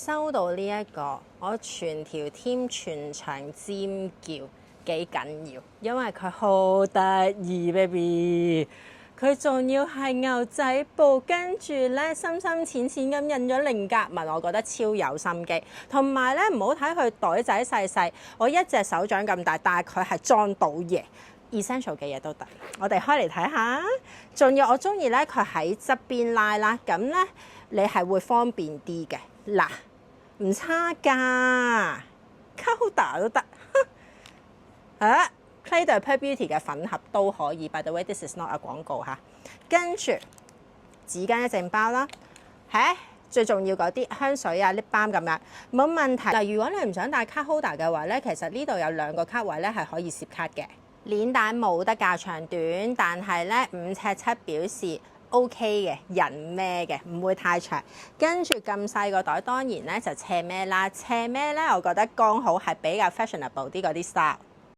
收到呢一個，我全條添全場尖叫，幾緊要，因為佢好得意 ，baby。佢仲要係牛仔布，跟住咧深深淺淺咁印咗菱格紋，我覺得超有心機。同埋咧唔好睇佢袋仔細細，我一隻手掌咁大，但係佢係裝到嘢 ，essential 嘅嘢都得。我哋開嚟睇下，仲要我中意咧佢喺側邊拉啦，咁咧你係會方便啲嘅。嗱，唔差㗎 ，Coda 都得。啊！Clé de Peau Beauty 嘅粉盒都可以 ，by the way，this is not a 廣告嚇。跟住紙巾一整包啦，最重要嗰啲香水啊、lip balm 咁樣冇問題。嗱，如果你唔想帶卡 holder 嘅話咧，其實呢度有2個卡位咧係可以攝卡嘅。鏈帶冇得較長短，但係咧5尺7表示 OK 嘅，人孭嘅，唔會太長。跟住咁細個袋，當然咧就斜孭啦。斜孭咧，我覺得剛好係比較 fashionable 啲嗰啲 style。